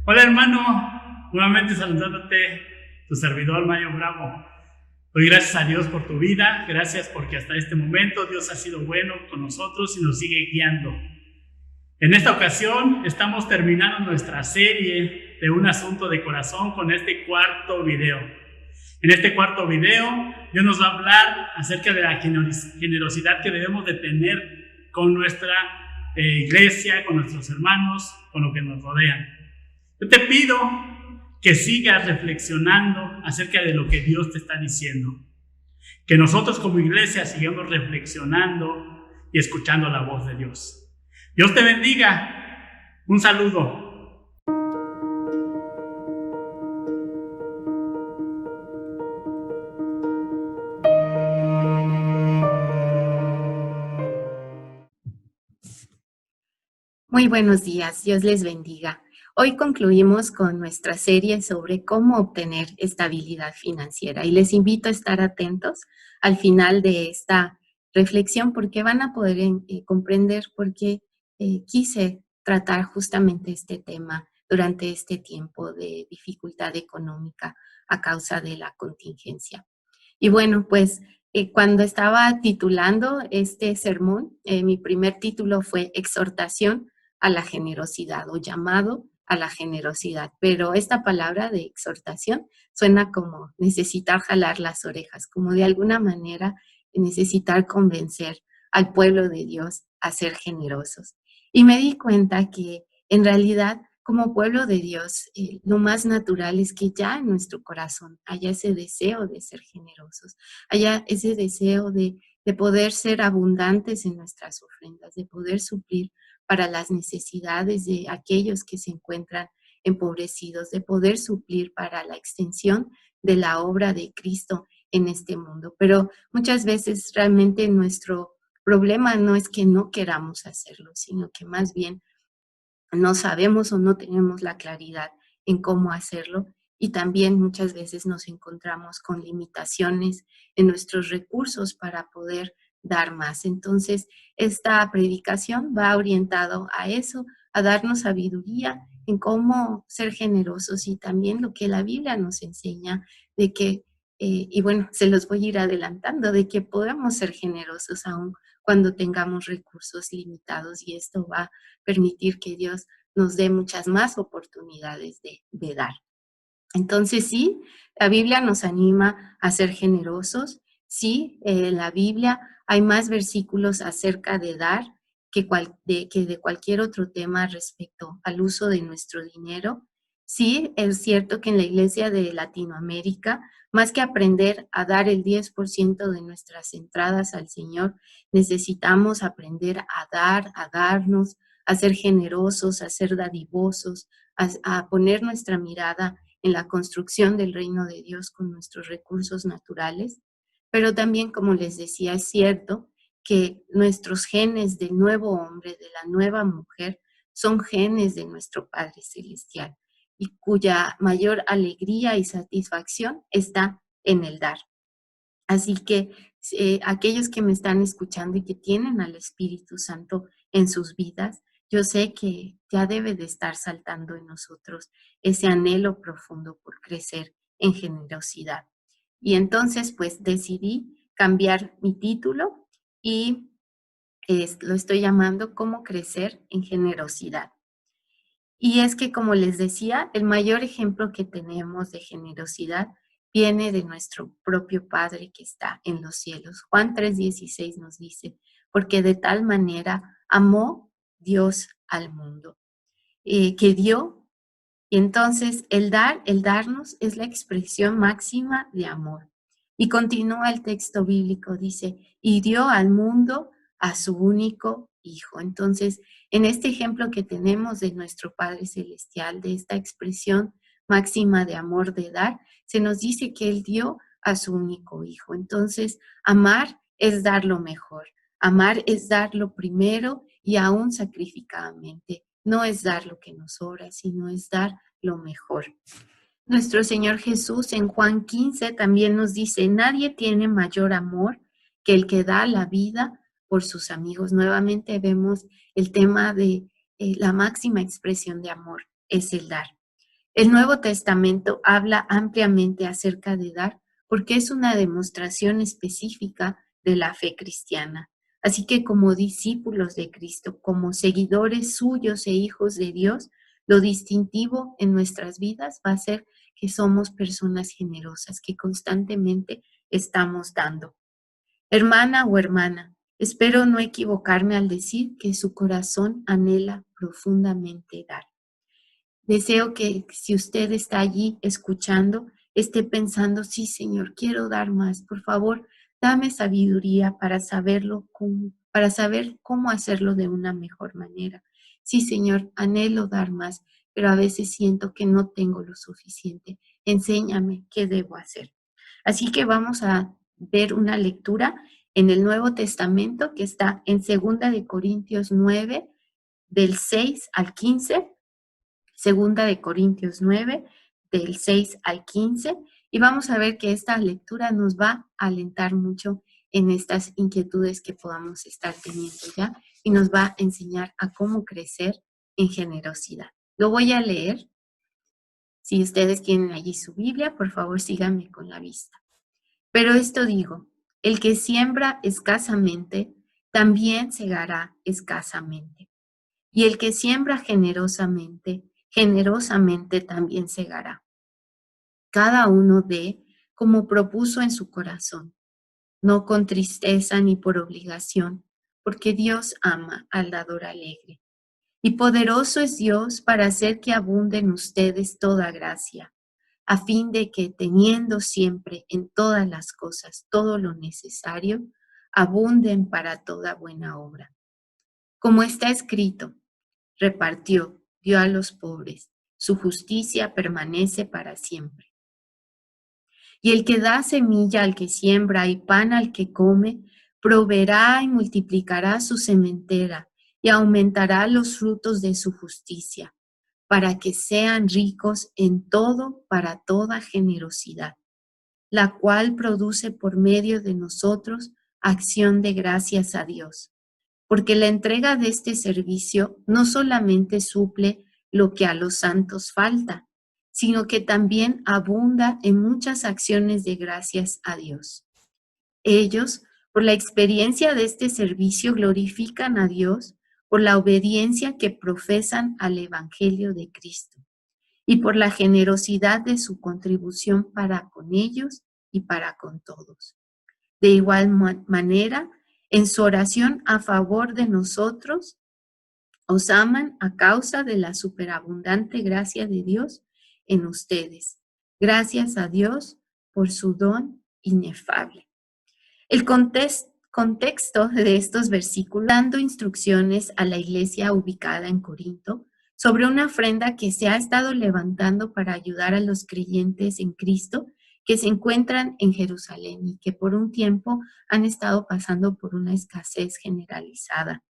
Hola hermano, nuevamente saludándote, tu servidor Mario Bravo. Doy gracias a Dios por tu vida, gracias porque hasta este momento Dios ha sido bueno con nosotros y nos sigue guiando. En esta ocasión estamos terminando nuestra serie de un asunto de corazón con este cuarto video. En este cuarto video Dios nos va a hablar acerca de la generosidad que debemos de tener con nuestra iglesia, con nuestros hermanos, con lo que nos rodean. Yo te pido que sigas reflexionando acerca de lo que Dios te está diciendo. Que nosotros como iglesia sigamos reflexionando y escuchando la voz de Dios. Dios te bendiga. Un saludo. Muy buenos días, Dios les bendiga. Hoy concluimos con nuestra serie sobre cómo obtener estabilidad financiera y les invito a estar atentos al final de esta reflexión porque van a poder comprender por qué quise tratar justamente este tema durante este tiempo de dificultad económica a causa de la contingencia. Y bueno, pues cuando estaba titulando este sermón, mi primer título fue Exhortación a la generosidad o llamado a la generosidad. Pero esta palabra de exhortación suena como necesitar jalar las orejas, como de alguna manera necesitar convencer al pueblo de Dios a ser generosos. Y me di cuenta que en realidad como pueblo de Dios, lo más natural es que ya en nuestro corazón haya ese deseo de ser generosos, haya ese deseo de poder ser abundantes en nuestras ofrendas, de poder suplir para las necesidades de aquellos que se encuentran empobrecidos, de poder suplir para la extensión de la obra de Cristo en este mundo. Pero muchas veces realmente nuestro problema no es que no queramos hacerlo, sino que más bien no sabemos o no tenemos la claridad en cómo hacerlo y también muchas veces nos encontramos con limitaciones en nuestros recursos para poder dar más. Entonces, esta predicación va orientado a eso, a darnos sabiduría en cómo ser generosos y también lo que la Biblia nos enseña de que, y bueno, se los voy a ir adelantando, de que podemos ser generosos aún cuando tengamos recursos limitados y esto va a permitir que Dios nos dé muchas más oportunidades de dar. Entonces sí, la Biblia nos anima a ser generosos. Sí, en la Biblia hay más versículos acerca de dar que de cualquier otro tema respecto al uso de nuestro dinero. Sí, es cierto que en la Iglesia de Latinoamérica, más que aprender a dar el 10% de nuestras entradas al Señor, necesitamos aprender a dar, a darnos, a ser generosos, a ser dadivosos, a poner nuestra mirada en la construcción del reino de Dios con nuestros recursos naturales, pero también, como les decía, es cierto que nuestros genes del nuevo hombre, de la nueva mujer, son genes de nuestro Padre Celestial y cuya mayor alegría y satisfacción está en el dar. Así que aquellos que me están escuchando y que tienen al Espíritu Santo en sus vidas, yo sé que ya debe de estar saltando en nosotros ese anhelo profundo por crecer en generosidad. Y entonces, pues decidí cambiar mi título y lo estoy llamando Cómo crecer en generosidad. Y es que, como les decía, el mayor ejemplo que tenemos de generosidad viene de nuestro propio Padre que está en los cielos. Juan 3:16 nos dice, porque de tal manera amó Dios al mundo, que dio. Y entonces el darnos es la expresión máxima de amor. Y continúa el texto bíblico, dice, y dio al mundo a su único Hijo. Entonces, en este ejemplo que tenemos de nuestro Padre Celestial, de esta expresión máxima de amor de dar, se nos dice que Él dio a su único Hijo. Entonces, amar es dar lo mejor. Amar es dar lo primero y aún sacrificadamente. No es dar lo que nos sobra, sino es dar lo mejor. Nuestro Señor Jesús en Juan 15 también nos dice, nadie tiene mayor amor que el que da la vida por sus amigos. Nuevamente vemos el tema de la máxima expresión de amor es el dar. El Nuevo Testamento habla ampliamente acerca de dar porque es una demostración específica de la fe cristiana. Así que como discípulos de Cristo, como seguidores suyos e hijos de Dios, lo distintivo en nuestras vidas va a ser que somos personas generosas, que constantemente estamos dando. Hermana o hermana, espero no equivocarme al decir que su corazón anhela profundamente dar. Deseo que si usted está allí escuchando, esté pensando, sí, Señor, quiero dar más. Por favor, dame sabiduría para saber cómo hacerlo de una mejor manera. Sí, Señor, anhelo dar más, pero a veces siento que no tengo lo suficiente. Enséñame qué debo hacer. Así que vamos a ver una lectura en el Nuevo Testamento que está en 2 Corintios 9, del 6 al 15. 2 Corintios 9, del 6 al 15, y vamos a ver que esta lectura nos va a alentar mucho en estas inquietudes que podamos estar teniendo ya y nos va a enseñar a cómo crecer en generosidad. Lo voy a leer. Si ustedes tienen allí su Biblia, por favor síganme con la vista. Pero esto digo, el que siembra escasamente, también segará escasamente. Y el que siembra generosamente, generosamente también segará. Cada uno dé como propuso en su corazón, no con tristeza ni por obligación, porque Dios ama al dador alegre. Y poderoso es Dios para hacer que abunde en ustedes toda gracia, a fin de que teniendo siempre en todas las cosas todo lo necesario, abunden para toda buena obra. Como está escrito, repartió, dio a los pobres, su justicia permanece para siempre. Y el que da semilla al que siembra y pan al que come, proveerá y multiplicará su sementera y aumentará los frutos de su justicia, para que sean ricos en todo para toda generosidad, la cual produce por medio de nosotros acción de gracias a Dios. Porque la entrega de este servicio no solamente suple lo que a los santos falta, sino que también abunda en muchas acciones de gracias a Dios. Ellos, por la experiencia de este servicio, glorifican a Dios por la obediencia que profesan al Evangelio de Cristo y por la generosidad de su contribución para con ellos y para con todos. De igual manera, en su oración a favor de nosotros, os aman a causa de la superabundante gracia de Dios en ustedes. Gracias a Dios por su don inefable. El contexto de estos versículos, dando instrucciones a la iglesia ubicada en Corinto sobre una ofrenda que se ha estado levantando para ayudar a los creyentes en Cristo que se encuentran en Jerusalén y que por un tiempo han estado pasando por una escasez generalizada.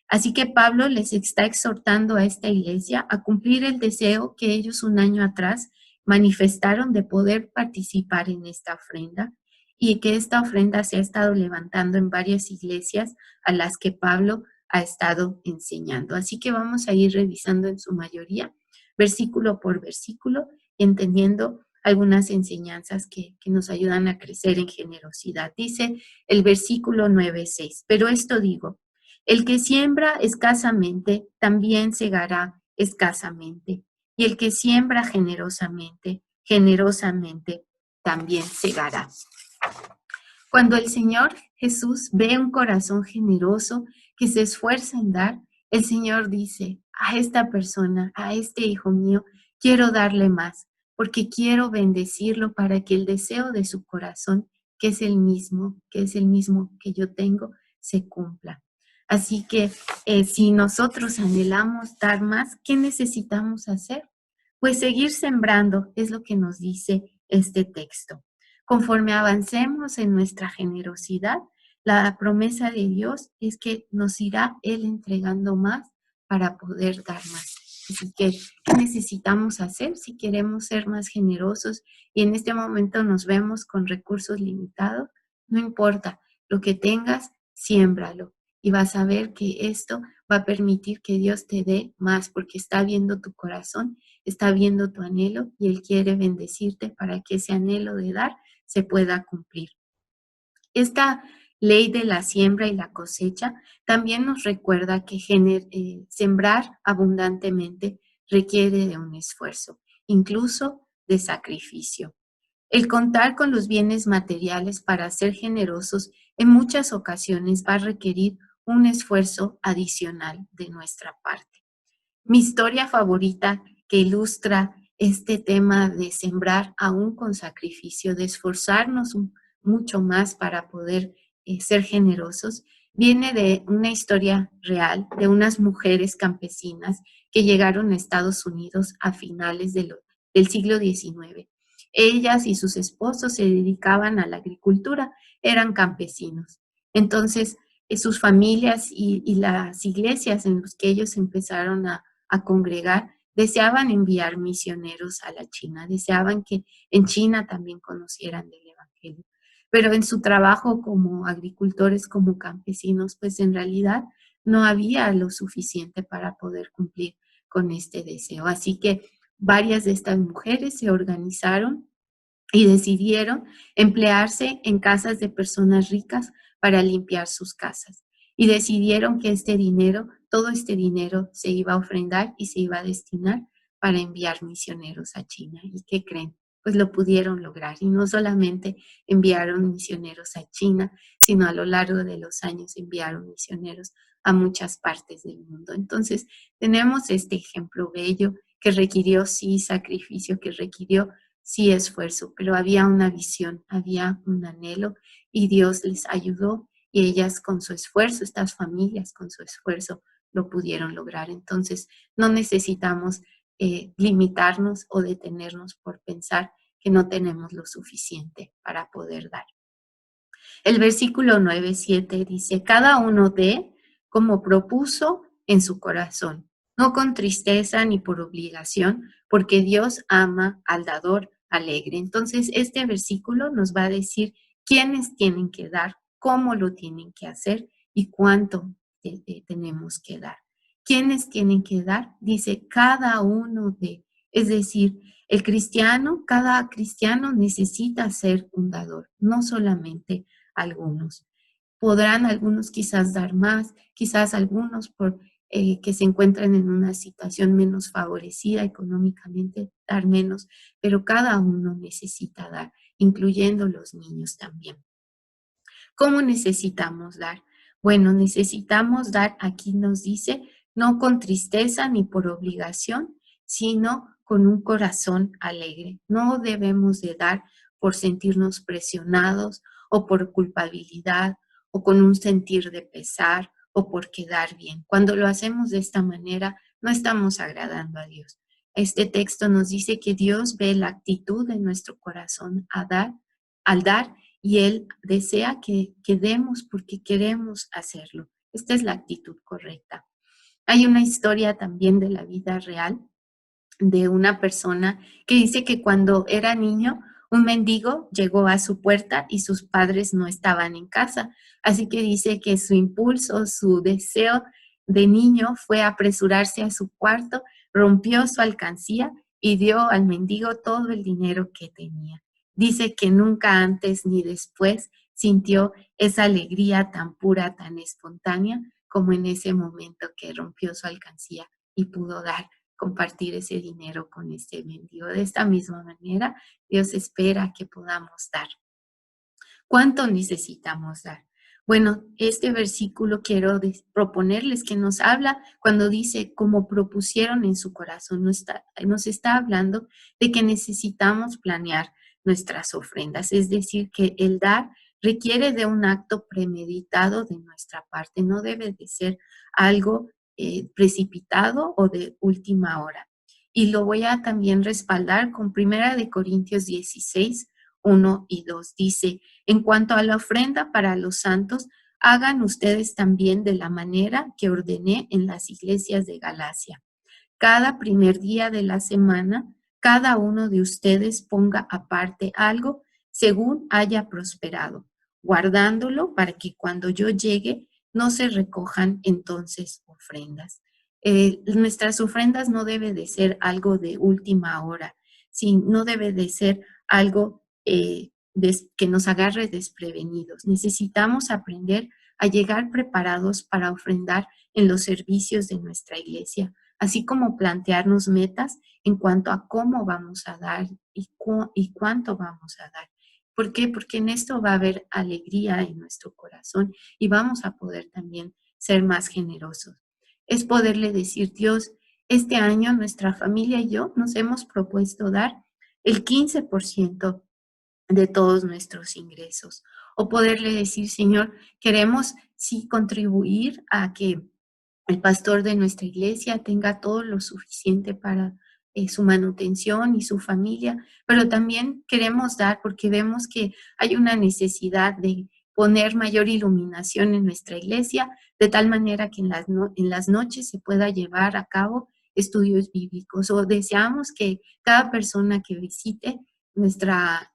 Así que Pablo les está exhortando a esta iglesia a cumplir el deseo que ellos un año atrás manifestaron de poder participar en esta ofrenda y que esta ofrenda se ha estado levantando en varias iglesias a las que Pablo ha estado enseñando. Así que vamos a ir revisando en su mayoría, versículo por versículo, entendiendo algunas enseñanzas que nos ayudan a crecer en generosidad. Dice el versículo 9:6, pero esto digo, el que siembra escasamente también segará escasamente, y el que siembra generosamente, generosamente también segará. Cuando el Señor Jesús ve un corazón generoso que se esfuerza en dar, el Señor dice, a esta persona, a este hijo mío, quiero darle más, porque quiero bendecirlo para que el deseo de su corazón, que es el mismo que yo tengo, se cumpla. Así que si nosotros anhelamos dar más, ¿qué necesitamos hacer? Pues seguir sembrando, es lo que nos dice este texto. Conforme avancemos en nuestra generosidad, la promesa de Dios es que nos irá Él entregando más para poder dar más. Así que, ¿qué necesitamos hacer si queremos ser más generosos y en este momento nos vemos con recursos limitados? No importa, lo que tengas, siémbralo y vas a ver que esto va a permitir que Dios te dé más porque está viendo tu corazón, está viendo tu anhelo y Él quiere bendecirte para que ese anhelo de dar se pueda cumplir. Esta ley de la siembra y la cosecha también nos recuerda que sembrar abundantemente requiere de un esfuerzo, incluso de sacrificio. El contar con los bienes materiales para ser generosos en muchas ocasiones va a requerir un esfuerzo adicional de nuestra parte. Mi historia favorita que ilustra este tema de sembrar aún con sacrificio, de esforzarnos mucho más para poder ser generosos, viene de una historia real de unas mujeres campesinas que llegaron a Estados Unidos a finales del siglo XIX. Ellas y sus esposos se dedicaban a la agricultura, eran campesinos. Entonces, sus familias y las iglesias en las que ellos empezaron a congregar, deseaban enviar misioneros a la China, deseaban que en China también conocieran del Evangelio. Pero en su trabajo como agricultores, como campesinos, pues en realidad no había lo suficiente para poder cumplir con este deseo. Así que varias de estas mujeres se organizaron y decidieron emplearse en casas de personas ricas para limpiar sus casas. Y decidieron que todo este dinero se iba a ofrendar y se iba a destinar para enviar misioneros a China. ¿Y qué creen? Pues lo pudieron lograr. Y no solamente enviaron misioneros a China, sino a lo largo de los años enviaron misioneros a muchas partes del mundo. Entonces, tenemos este ejemplo bello que requirió sí sacrificio, que requirió sí esfuerzo, pero había una visión, había un anhelo y Dios les ayudó y ellas con su esfuerzo, estas familias con su esfuerzo lo pudieron lograr. Entonces, no necesitamos limitarnos o detenernos por pensar que no tenemos lo suficiente para poder dar. El versículo 9:7 dice, cada uno dé como propuso en su corazón, no con tristeza ni por obligación, porque Dios ama al dador alegre. Entonces, este versículo nos va a decir quiénes tienen que dar, cómo lo tienen que hacer y cuánto tenemos que dar. ¿Quiénes tienen que dar? Dice cada uno de, es decir, cada cristiano necesita ser un dador, no solamente algunos. Podrán algunos quizás dar más, quizás algunos que se encuentran en una situación menos favorecida económicamente, dar menos, pero cada uno necesita dar, incluyendo los niños también. ¿Cómo necesitamos dar? Bueno, necesitamos dar, aquí nos dice, no con tristeza ni por obligación, sino con un corazón alegre. No debemos de dar por sentirnos presionados o por culpabilidad o con un sentir de pesar o por quedar bien. Cuando lo hacemos de esta manera, no estamos agradando a Dios. Este texto nos dice que Dios ve la actitud de nuestro corazón al dar y Él desea que demos porque queremos hacerlo. Esta es la actitud correcta. Hay una historia también de la vida real de una persona que dice que cuando era niño, un mendigo llegó a su puerta y sus padres no estaban en casa. Así que dice que su impulso, su deseo de niño fue apresurarse a su cuarto, rompió su alcancía y dio al mendigo todo el dinero que tenía. Dice que nunca antes ni después sintió esa alegría tan pura, tan espontánea, como en ese momento que rompió su alcancía y pudo compartir ese dinero con este mendigo. De esta misma manera, Dios espera que podamos dar. ¿Cuánto necesitamos dar? Bueno, este versículo quiero proponerles que nos habla cuando dice, como propusieron en su corazón, nos está hablando de que necesitamos planear nuestras ofrendas, es decir, que el dar requiere de un acto premeditado de nuestra parte, no debe de ser algo precipitado o de última hora. Y lo voy a también respaldar con 1 Corintios 16, 1 y 2. Dice, en cuanto a la ofrenda para los santos, hagan ustedes también de la manera que ordené en las iglesias de Galacia. Cada primer día de la semana, cada uno de ustedes ponga aparte algo según haya prosperado, guardándolo para que cuando yo llegue no se recojan entonces ofrendas. Nuestras ofrendas no debe de ser algo de última hora, no debe de ser algo que nos agarre desprevenidos. Necesitamos aprender a llegar preparados para ofrendar en los servicios de nuestra iglesia, así como plantearnos metas en cuanto a cómo vamos a dar y cuánto vamos a dar. ¿Por qué? Porque en esto va a haber alegría en nuestro corazón y vamos a poder también ser más generosos. Es poderle decir, Dios, este año nuestra familia y yo nos hemos propuesto dar el 15% de todos nuestros ingresos. O poderle decir, Señor, queremos sí contribuir a que el pastor de nuestra iglesia tenga todo lo suficiente para su manutención y su familia, pero también queremos dar porque vemos que hay una necesidad de poner mayor iluminación en nuestra iglesia, de tal manera que en las noches se pueda llevar a cabo estudios bíblicos, o deseamos que cada persona que visite nuestra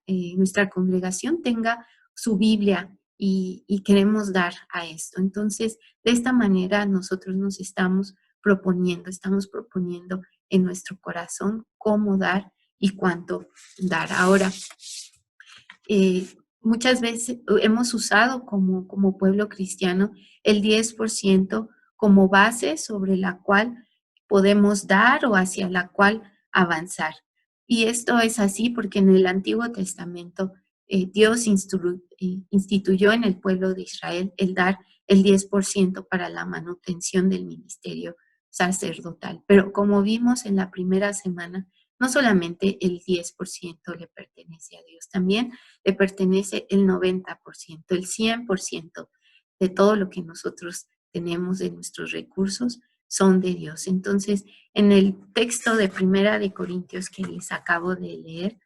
congregación tenga su Biblia y queremos dar a esto. Entonces, de esta manera nosotros nos estamos proponiendo en nuestro corazón cómo dar y cuánto dar. Ahora, muchas veces hemos usado como pueblo cristiano el 10% como base sobre la cual podemos dar o hacia la cual avanzar. Y esto es así porque en el Antiguo Testamento Dios instituyó en el pueblo de Israel el dar el 10% para la manutención del ministerio sacerdotal. Pero como vimos en la primera semana, no solamente el 10% le pertenece a Dios, también le pertenece el 90%, el 100% de todo lo que nosotros tenemos de nuestros recursos son de Dios. Entonces, en el texto de Primera de Corintios que les acabo de leer,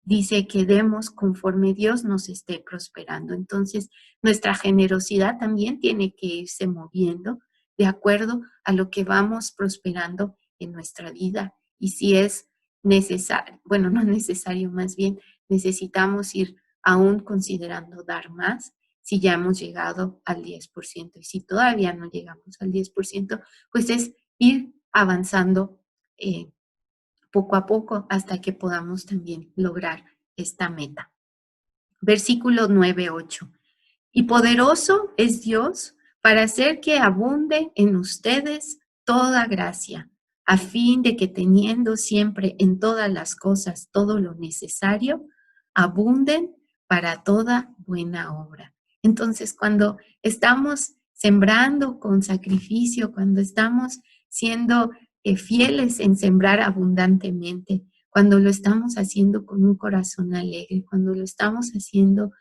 dice que demos conforme Dios nos esté prosperando. Entonces, nuestra generosidad también tiene que irse moviendo de acuerdo a lo que vamos prosperando en nuestra vida. Y si es necesario, bueno, no necesario, más bien necesitamos ir aún considerando dar más si ya hemos llegado al 10%. Y si todavía no llegamos al 10%, pues es ir avanzando poco a poco hasta que podamos también lograr esta meta. Versículo 9-8. Y poderoso es Dios para hacer que abunde en ustedes toda gracia, a fin de que teniendo siempre en todas las cosas todo lo necesario, abunden para toda buena obra. Entonces, cuando estamos sembrando con sacrificio, cuando estamos siendo fieles en sembrar abundantemente, cuando lo estamos haciendo con un corazón alegre, cuando lo estamos haciendo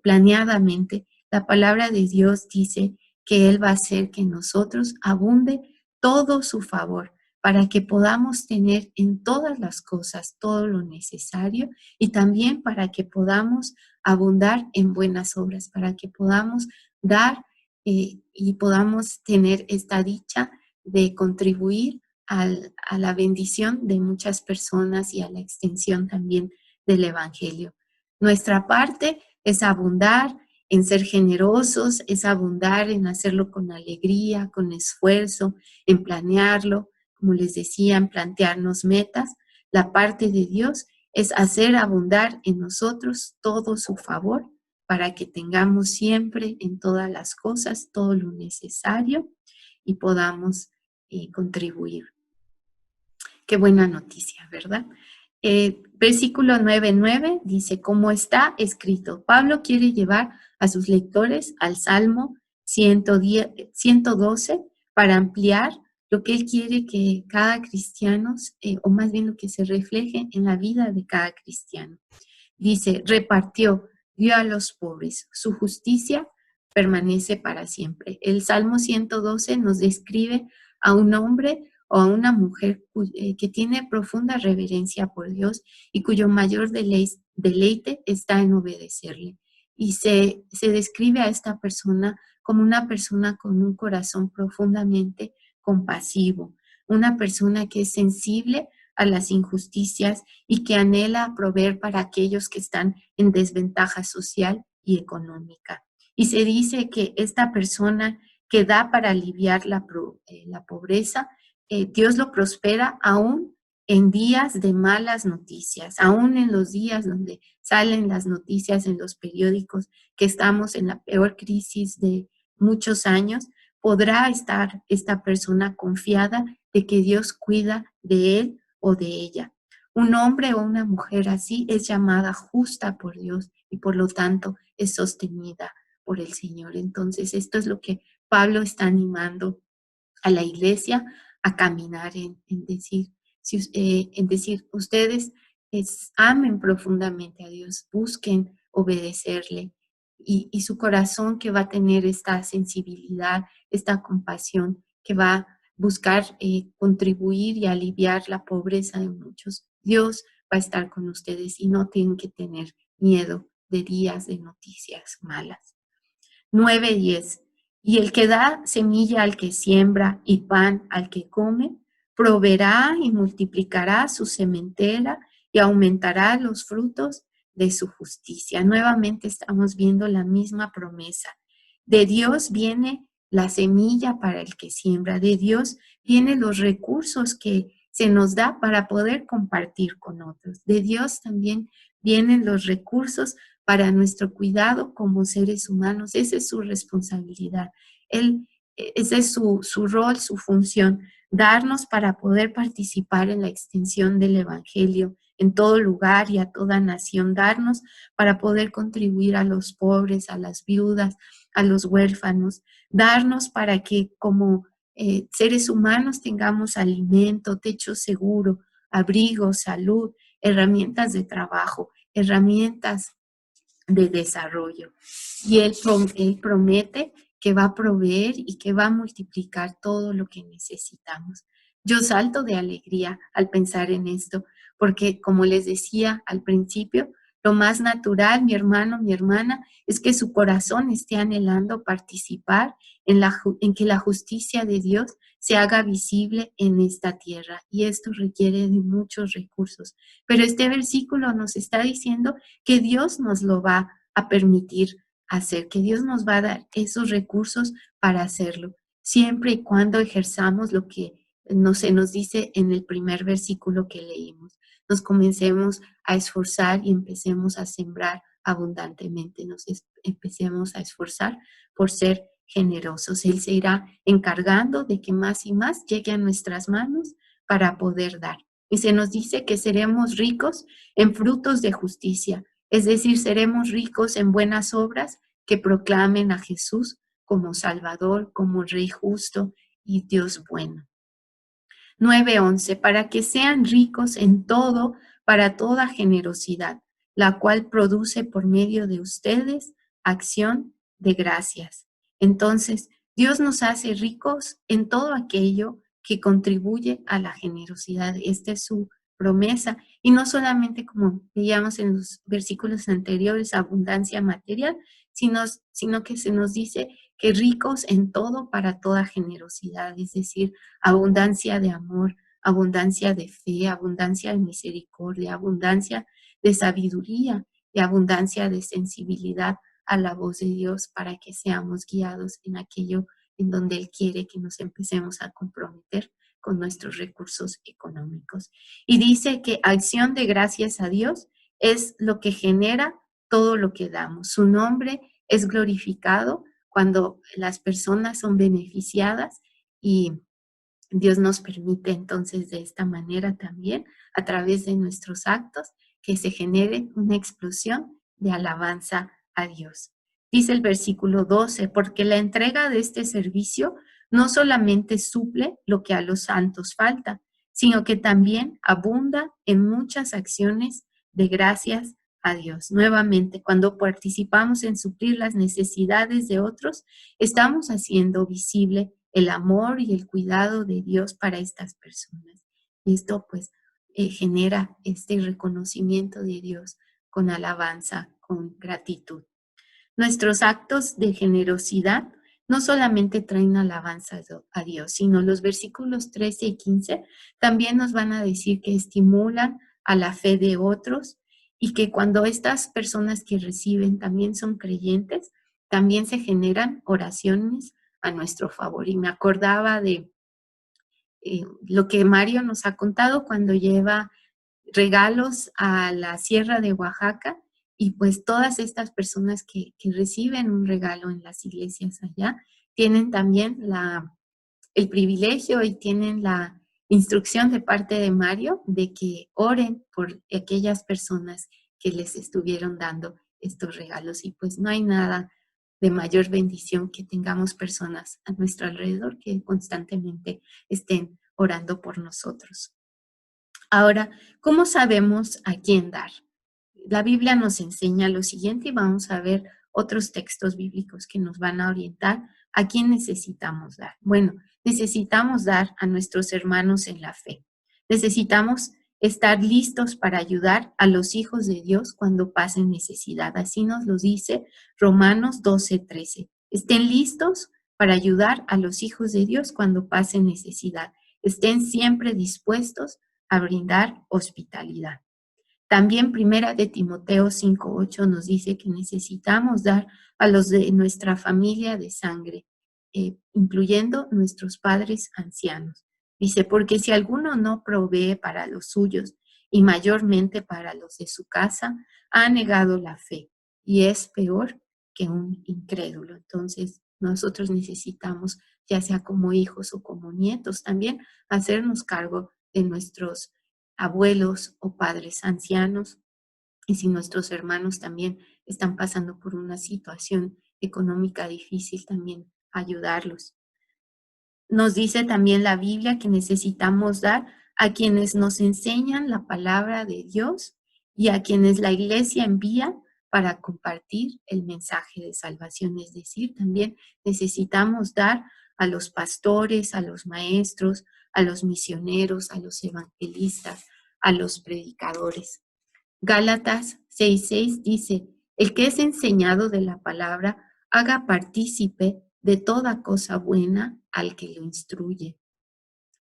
planeadamente, la palabra de Dios dice que Él va a hacer que nosotros abunde todo su favor para que podamos tener en todas las cosas todo lo necesario y también para que podamos abundar en buenas obras, para que podamos dar y podamos tener esta dicha de contribuir a la bendición de muchas personas y a la extensión también del Evangelio. Nuestra parte es abundar en ser generosos, es abundar en hacerlo con alegría, con esfuerzo, en planearlo, como les decía, en plantearnos metas. La parte de Dios es hacer abundar en nosotros todo su favor para que tengamos siempre en todas las cosas todo lo necesario y podamos contribuir. Qué buena noticia, ¿verdad? Versículo 9:9 dice, como está escrito, Pablo quiere llevar a sus lectores al Salmo 112 para ampliar lo que él quiere que cada cristiano, o más bien lo que se refleje en la vida de cada cristiano. Dice, repartió, dio a los pobres, su justicia permanece para siempre. El Salmo 112 nos describe a un hombre o a una mujer que tiene profunda reverencia por Dios y cuyo mayor deleite está en obedecerle. Y se describe a esta persona como una persona con un corazón profundamente compasivo, una persona que es sensible a las injusticias y que anhela proveer para aquellos que están en desventaja social y económica. Y se dice que esta persona que da para aliviar la pobreza, Dios lo prospera aún en días de malas noticias, aún en los días donde salen las noticias en los periódicos que estamos en la peor crisis de muchos años. Podrá estar esta persona confiada de que Dios cuida de él o de ella. Un hombre o una mujer así es llamada justa por Dios y por lo tanto es sostenida por el Señor. Entonces, esto es lo que Pablo está animando a la iglesia a caminar en decir, ustedes amen profundamente a Dios, busquen obedecerle y su corazón que va a tener esta sensibilidad, esta compasión, que va a buscar contribuir y aliviar la pobreza de muchos. Dios va a estar con ustedes y no tienen que tener miedo de días de noticias malas. 9:10. Y el que da semilla al que siembra y pan al que come, proveerá y multiplicará su sementera y aumentará los frutos de su justicia. Nuevamente estamos viendo la misma promesa. De Dios viene la semilla para el que siembra. De Dios vienen los recursos que se nos da para poder compartir con otros. De Dios también vienen los recursos para nuestro cuidado como seres humanos. Esa es su responsabilidad. Ese es su rol, su función, darnos para poder participar en la extensión del Evangelio en todo lugar y a toda nación, darnos para poder contribuir a los pobres, a las viudas, a los huérfanos, darnos para que como seres humanos tengamos alimento, techo seguro, abrigo, salud, herramientas de trabajo, herramientas de desarrollo. Y él promete que va a proveer y que va a multiplicar todo lo que necesitamos. Yo salto de alegría al pensar en esto, porque como les decía al principio, lo más natural, mi hermano, mi hermana, es que su corazón esté anhelando participar en que la justicia de Dios se haga visible en esta tierra. Y esto requiere de muchos recursos. Pero este versículo nos está diciendo que Dios nos lo va a permitir hacer, que Dios nos va a dar esos recursos para hacerlo, siempre y cuando ejerzamos lo que se nos dice en el primer versículo que leímos. Nos comencemos a esforzar y empecemos a sembrar abundantemente, empecemos a esforzar por ser generosos. Él se irá encargando de que más y más llegue a nuestras manos para poder dar. Y se nos dice que seremos ricos en frutos de justicia, es decir, seremos ricos en buenas obras que proclamen a Jesús como Salvador, como Rey justo y Dios bueno. 9:11, para que sean ricos en todo, para toda generosidad, la cual produce por medio de ustedes acción de gracias. Entonces, Dios nos hace ricos en todo aquello que contribuye a la generosidad. Esta es su promesa. Y no solamente, como veíamos en los versículos anteriores, abundancia material, sino que se nos dice que ricos en todo para toda generosidad, es decir, abundancia de amor, abundancia de fe, abundancia de misericordia, abundancia de sabiduría y abundancia de sensibilidad a la voz de Dios para que seamos guiados en aquello en donde Él quiere que nos empecemos a comprometer con nuestros recursos económicos. Y dice que acción de gracias a Dios es lo que genera todo lo que damos. Su nombre es glorificado cuando las personas son beneficiadas y Dios nos permite entonces de esta manera también, a través de nuestros actos, que se genere una explosión de alabanza a Dios. Dice el versículo 12, porque la entrega de este servicio no solamente suple lo que a los santos falta, sino que también abunda en muchas acciones de gracias a Dios. Nuevamente, cuando participamos en suplir las necesidades de otros, estamos haciendo visible el amor y el cuidado de Dios para estas personas. Y esto pues genera este reconocimiento de Dios con alabanza, con gratitud. Nuestros actos de generosidad no solamente traen alabanza a Dios, sino los versículos 13 y 15 también nos van a decir que estimulan a la fe de otros y que cuando estas personas que reciben también son creyentes, también se generan oraciones a nuestro favor. Y me acordaba de lo que Mario nos ha contado cuando lleva regalos a la Sierra de Oaxaca, y pues todas estas personas que reciben un regalo en las iglesias allá tienen también el privilegio y tienen la instrucción de parte de Mario de que oren por aquellas personas que les estuvieron dando estos regalos. Y pues no hay nada de mayor bendición que tengamos personas a nuestro alrededor que constantemente estén orando por nosotros. Ahora, ¿cómo sabemos a quién dar? La Biblia nos enseña lo siguiente y vamos a ver otros textos bíblicos que nos van a orientar a quién necesitamos dar. Bueno, necesitamos dar a nuestros hermanos en la fe. Necesitamos estar listos para ayudar a los hijos de Dios cuando pasen necesidad. Así nos lo dice Romanos 12:13. Estén listos para ayudar a los hijos de Dios cuando pasen necesidad. Estén siempre dispuestos a brindar hospitalidad. También Primera de Timoteo 5:8 nos dice que necesitamos dar a los de nuestra familia de sangre, incluyendo nuestros padres ancianos. Dice, porque si alguno no provee para los suyos y mayormente para los de su casa, ha negado la fe y es peor que un incrédulo. Entonces, nosotros necesitamos, ya sea como hijos o como nietos, también hacernos cargo de nuestros abuelos o padres ancianos, y si nuestros hermanos también están pasando por una situación económica difícil, también ayudarlos. Nos dice también la Biblia que necesitamos dar a quienes nos enseñan la palabra de Dios y a quienes la iglesia envía para compartir el mensaje de salvación. Es decir, también necesitamos dar a los pastores, a los maestros, a los misioneros, a los evangelistas, a los predicadores. Gálatas 6:6 dice, el que es enseñado de la palabra, haga partícipe de toda cosa buena al que lo instruye.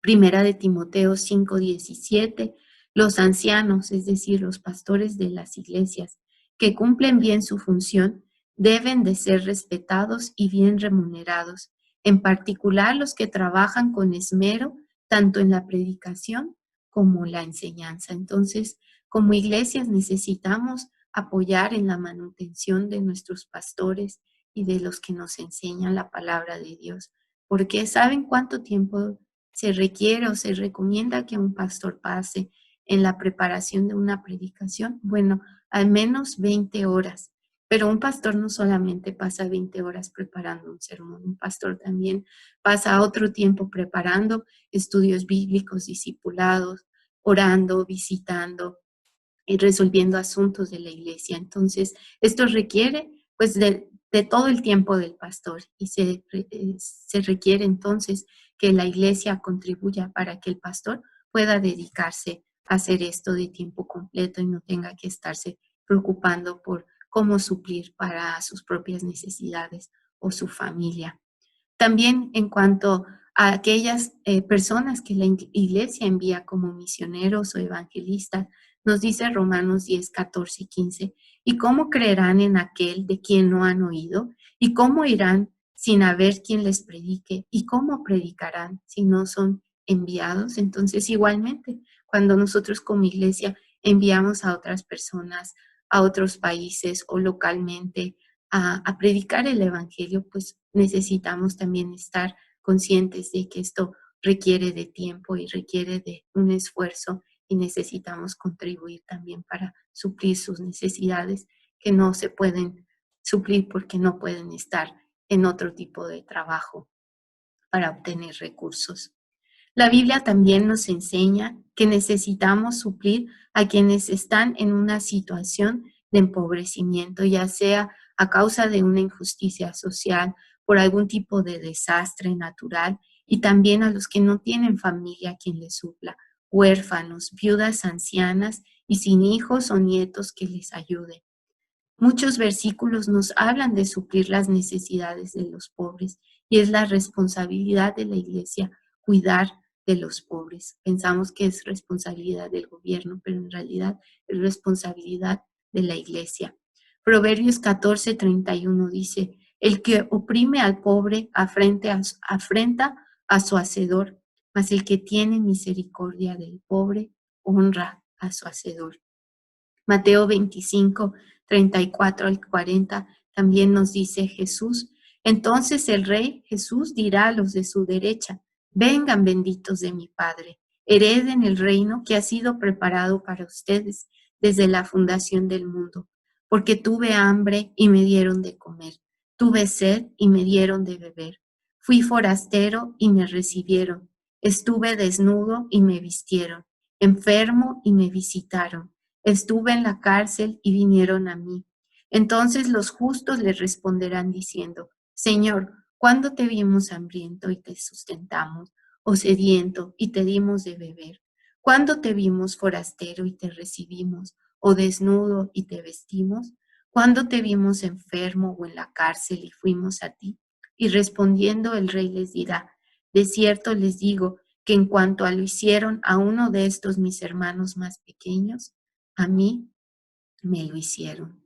Primera de Timoteo 5:17, los ancianos, es decir, los pastores de las iglesias, que cumplen bien su función, deben de ser respetados y bien remunerados, en particular los que trabajan con esmero, tanto en la predicación como la enseñanza. Entonces, como iglesias necesitamos apoyar en la manutención de nuestros pastores y de los que nos enseñan la palabra de Dios, porque ¿saben cuánto tiempo se requiere o se recomienda que un pastor pase en la preparación de una predicación? Bueno, al menos 20 horas. Pero un pastor no solamente pasa 20 horas preparando un sermón, un pastor también pasa otro tiempo preparando estudios bíblicos, discipulados, orando, visitando y resolviendo asuntos de la iglesia. Entonces, esto requiere pues de todo el tiempo del pastor, y se requiere entonces que la iglesia contribuya para que el pastor pueda dedicarse a hacer esto de tiempo completo y no tenga que estarse preocupando por cómo suplir para sus propias necesidades o su familia. También en cuanto a aquellas personas que la iglesia envía como misioneros o evangelistas, nos dice Romanos 10, 14 y 15, ¿y cómo creerán en aquel de quien no han oído? ¿Y cómo irán sin haber quien les predique? ¿Y cómo predicarán si no son enviados? Entonces, igualmente, cuando nosotros como iglesia enviamos a otras personas, a otros países o localmente a predicar el evangelio, pues necesitamos también estar conscientes de que esto requiere de tiempo y requiere de un esfuerzo, y necesitamos contribuir también para suplir sus necesidades que no se pueden suplir porque no pueden estar en otro tipo de trabajo para obtener recursos. La Biblia también nos enseña que necesitamos suplir a quienes están en una situación de empobrecimiento, ya sea a causa de una injusticia social, por algún tipo de desastre natural, y también a los que no tienen familia quien les supla, huérfanos, viudas ancianas y sin hijos o nietos que les ayude. Muchos versículos nos hablan de suplir las necesidades de los pobres, y es la responsabilidad de la iglesia cuidar de los pobres. Pensamos que es responsabilidad del gobierno, pero en realidad es responsabilidad de la iglesia. Proverbios 14:31 dice, El que oprime al pobre afrenta a su hacedor, mas el que tiene misericordia del pobre honra a su hacedor. Mateo 25, 34 al 40 también nos dice Jesús: entonces el rey Jesús dirá a los de su derecha: vengan benditos de mi Padre, hereden el reino que ha sido preparado para ustedes desde la fundación del mundo, porque tuve hambre y me dieron de comer, tuve sed y me dieron de beber, fui forastero y me recibieron, estuve desnudo y me vistieron, enfermo y me visitaron, estuve en la cárcel y vinieron a mí. Entonces los justos le responderán diciendo: Señor, ¿cuándo te vimos hambriento y te sustentamos, o sediento y te dimos de beber? ¿Cuándo te vimos forastero y te recibimos, o desnudo y te vestimos? ¿Cuándo te vimos enfermo o en la cárcel y fuimos a ti? Y respondiendo el rey les dirá: de cierto les digo que en cuanto a lo hicieron a uno de estos mis hermanos más pequeños, a mí me lo hicieron.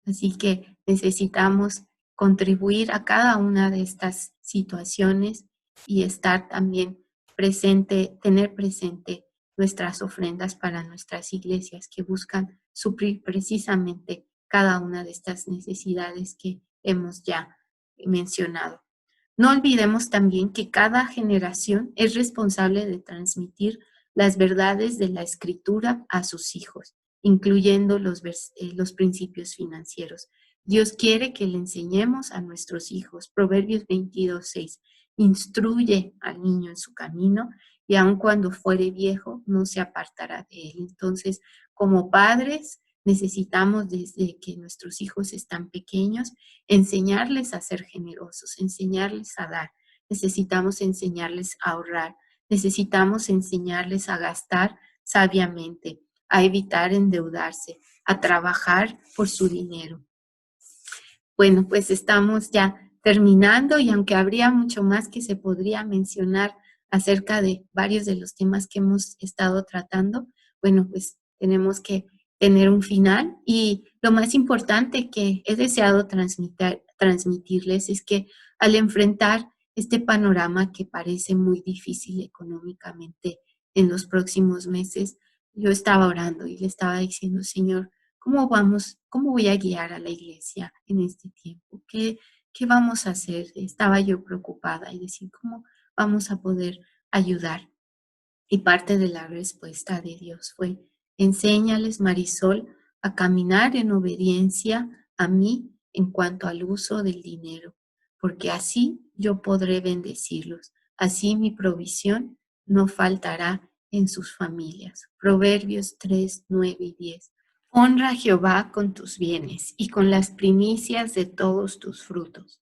Así que necesitamos contribuir a cada una de estas situaciones y estar también presente, tener presente nuestras ofrendas para nuestras iglesias que buscan suplir precisamente cada una de estas necesidades que hemos ya mencionado. No olvidemos también que cada generación es responsable de transmitir las verdades de la escritura a sus hijos, incluyendo los principios financieros. Dios quiere que le enseñemos a nuestros hijos. Proverbios 22:6. Instruye al niño en su camino y aun cuando fuere viejo no se apartará de él. Entonces, como padres, necesitamos desde que nuestros hijos están pequeños enseñarles a ser generosos, enseñarles a dar. Necesitamos enseñarles a ahorrar. Necesitamos enseñarles a gastar sabiamente, a evitar endeudarse, a trabajar por su dinero. Bueno, pues estamos ya terminando y aunque habría mucho más que se podría mencionar acerca de varios de los temas que hemos estado tratando, bueno, pues tenemos que tener un final y lo más importante que he deseado transmitirles es que al enfrentar este panorama que parece muy difícil económicamente en los próximos meses, yo estaba orando y le estaba diciendo: Señor, ¿cómo voy a guiar a la iglesia en este tiempo? ¿Qué vamos a hacer? Estaba yo preocupada y decir: ¿cómo vamos a poder ayudar? Y parte de la respuesta de Dios fue: enséñales, Marisol, a caminar en obediencia a mí en cuanto al uso del dinero, porque así yo podré bendecirlos. Así mi provisión no faltará en sus familias. Proverbios 3, 9 y 10. Honra a Jehová con tus bienes y con las primicias de todos tus frutos.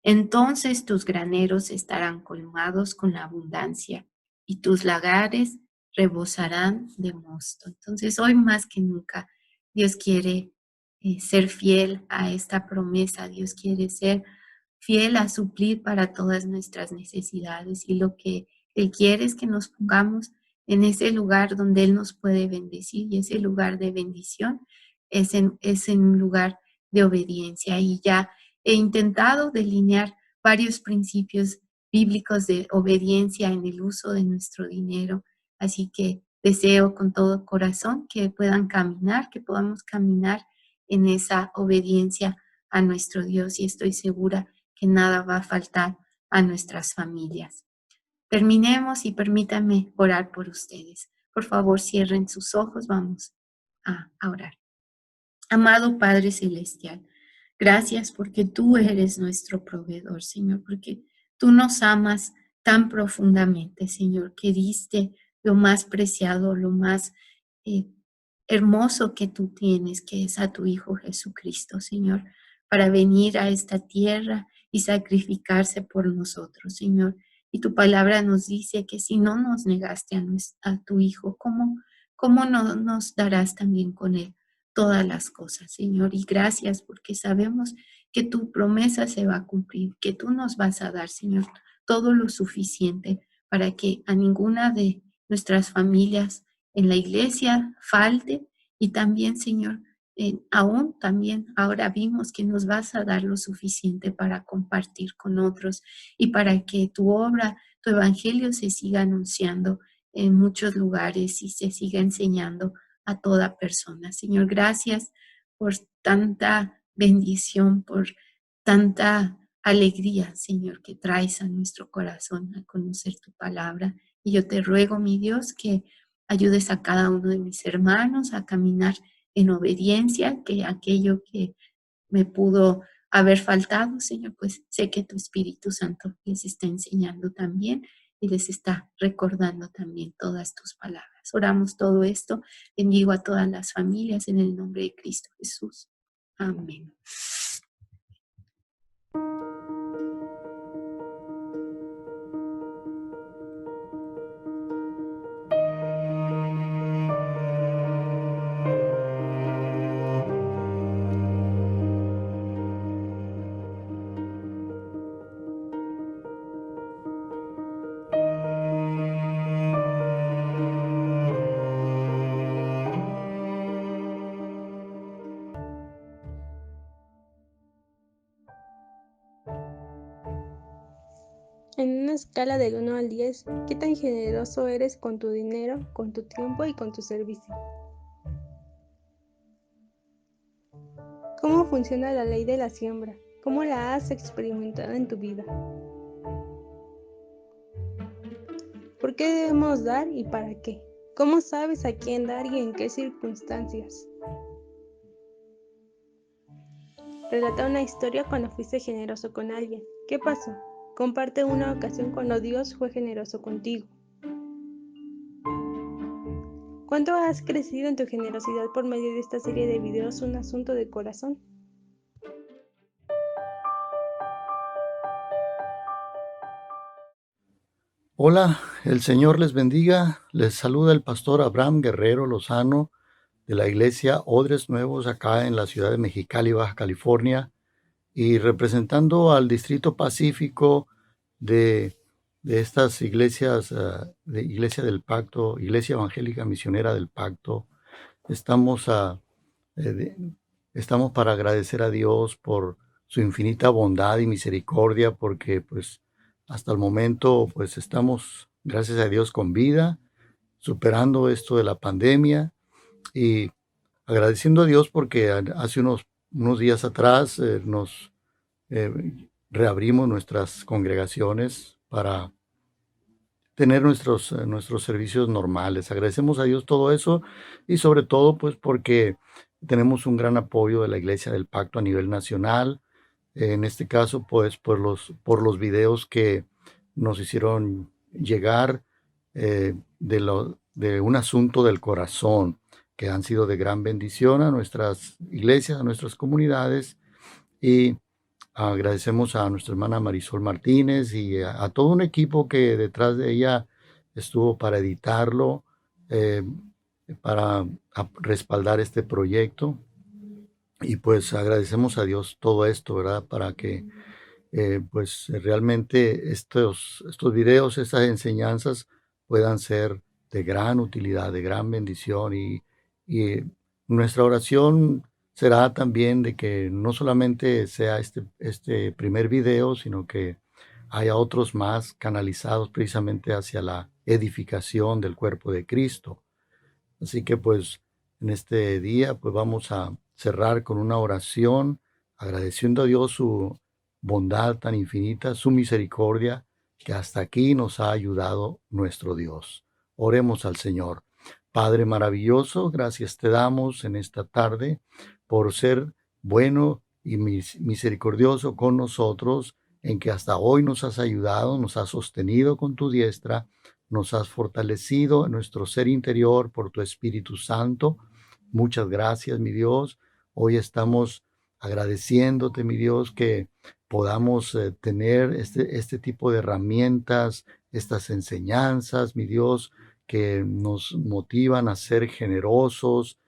Entonces tus graneros estarán colmados con abundancia y tus lagares rebosarán de mosto. Entonces hoy más que nunca Dios quiere ser fiel a esta promesa. Dios quiere ser fiel a suplir para todas nuestras necesidades y lo que Él quiere es que nos pongamos en ese lugar donde Él nos puede bendecir y ese lugar de bendición es en un lugar de obediencia y ya he intentado delinear varios principios bíblicos de obediencia en el uso de nuestro dinero. Así que deseo con todo corazón que puedan caminar, que podamos caminar en esa obediencia a nuestro Dios y estoy segura que nada va a faltar a nuestras familias. Terminemos y permítanme orar por ustedes. Por favor, cierren sus ojos, vamos a orar. Amado Padre Celestial, gracias porque tú eres nuestro proveedor, Señor, porque tú nos amas tan profundamente, Señor, que diste lo más preciado, lo más eh, hermoso que tú tienes, que es a tu Hijo Jesucristo, Señor, para venir a esta tierra y sacrificarse por nosotros, Señor. Y tu palabra nos dice que si no nos negaste a tu Hijo, ¿cómo no nos darás también con él todas las cosas, Señor? Y gracias porque sabemos que tu promesa se va a cumplir, que tú nos vas a dar, Señor, todo lo suficiente para que a ninguna de nuestras familias en la iglesia falte y también, Señor, aún también ahora vimos que nos vas a dar lo suficiente para compartir con otros y para que tu obra, tu evangelio se siga anunciando en muchos lugares y se siga enseñando a toda persona. Señor, gracias por tanta bendición, por tanta alegría, Señor, que traes a nuestro corazón a conocer tu palabra. Y yo te ruego, mi Dios, que ayudes a cada uno de mis hermanos a caminar en obediencia, que aquello que me pudo haber faltado, Señor, pues sé que tu Espíritu Santo les está enseñando también y les está recordando también todas tus palabras. Oramos todo esto, bendigo a todas las familias en el nombre de Cristo Jesús. Amén. En una escala del 1 al 10, ¿qué tan generoso eres con tu dinero, con tu tiempo y con tu servicio? ¿Cómo funciona la ley de la siembra? ¿Cómo la has experimentado en tu vida? ¿Por qué debemos dar y para qué? ¿Cómo sabes a quién dar y en qué circunstancias? Relata una historia cuando fuiste generoso con alguien. ¿Qué pasó? Comparte una ocasión cuando Dios fue generoso contigo. ¿Cuánto has crecido en tu generosidad por medio de esta serie de videos Un Asunto de Corazón? Hola, el Señor les bendiga. Les saluda el pastor Abraham Guerrero Lozano de la iglesia Odres Nuevos acá en la ciudad de Mexicali, Baja California, y representando al Distrito Pacífico de, de estas iglesias, de Iglesia del Pacto, Iglesia Evangélica Misionera del Pacto. Estamos, eh, de- estamos para agradecer a Dios por su infinita bondad y misericordia, porque pues hasta el momento pues estamos, gracias a Dios, con vida, superando esto de la pandemia y agradeciendo a Dios porque hace unos días atrás nos reabrimos nuestras congregaciones para tener nuestros servicios normales. Agradecemos a Dios todo eso y sobre todo pues porque tenemos un gran apoyo de la Iglesia del Pacto a nivel nacional. En este caso pues por los videos que nos hicieron llegar de un asunto del corazón que han sido de gran bendición a nuestras iglesias, a nuestras comunidades y agradecemos a nuestra hermana Marisol Martínez y a todo un equipo que detrás de ella estuvo para editarlo, eh, para respaldar este proyecto. Y pues agradecemos a Dios todo esto, ¿verdad? Para que pues realmente estos videos, estas enseñanzas puedan ser de gran utilidad, de gran bendición y nuestra oración será también de que no solamente sea este primer video, sino que haya otros más canalizados precisamente hacia la edificación del cuerpo de Cristo. Así que pues en este día pues vamos a cerrar con una oración agradeciendo a Dios su bondad tan infinita, su misericordia, que hasta aquí nos ha ayudado nuestro Dios. Oremos al Señor. Padre maravilloso, gracias te damos en esta tarde por ser bueno y misericordioso con nosotros, en que hasta hoy nos has ayudado, nos has sostenido con tu diestra, nos has fortalecido en nuestro ser interior por tu Espíritu Santo. Muchas gracias, mi Dios. Hoy estamos agradeciéndote, mi Dios, que podamos tener este tipo de herramientas, estas enseñanzas, mi Dios, que nos motivan a ser generosos,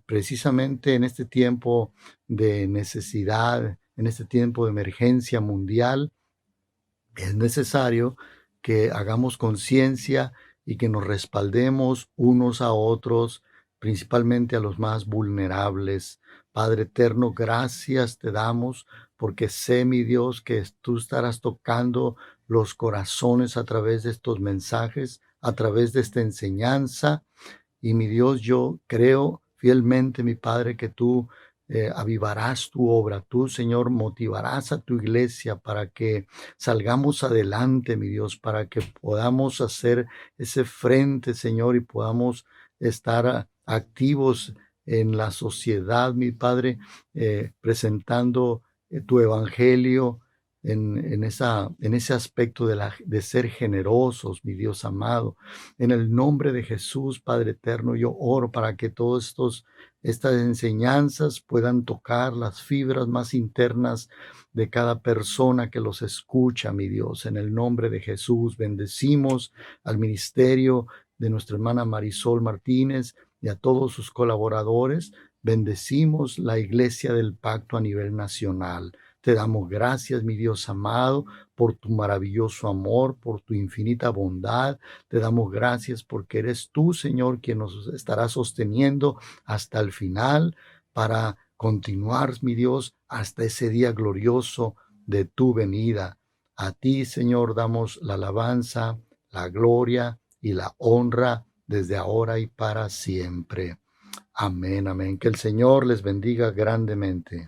precisamente en este tiempo de necesidad, en este tiempo de emergencia mundial. Es necesario que hagamos conciencia y que nos respaldemos unos a otros principalmente a los más vulnerables. Padre eterno, gracias te damos porque sé, mi Dios, que tú estarás tocando los corazones a través de estos mensajes, a través de esta enseñanza. Y mi Dios, yo creo fielmente, mi Padre, que tú avivarás tu obra. Tú, Señor, motivarás a tu iglesia para que salgamos adelante, mi Dios, para que podamos hacer ese frente, Señor, y podamos estar activos en la sociedad, mi Padre, presentando tu evangelio en ese aspecto de ser generosos, mi Dios amado. En el nombre de Jesús, Padre eterno, yo oro para que estas enseñanzas puedan tocar las fibras más internas de cada persona que los escucha, mi Dios. En el nombre de Jesús, bendecimos al ministerio de nuestra hermana Marisol Martínez y a todos sus colaboradores. Bendecimos la Iglesia del Pacto a nivel nacional. Te damos gracias, mi Dios amado, por tu maravilloso amor, por tu infinita bondad. Te damos gracias porque eres tú, Señor, quien nos estará sosteniendo hasta el final para continuar, mi Dios, hasta ese día glorioso de tu venida. A ti, Señor, damos la alabanza, la gloria y la honra desde ahora y para siempre. Amén, amén. Que el Señor les bendiga grandemente.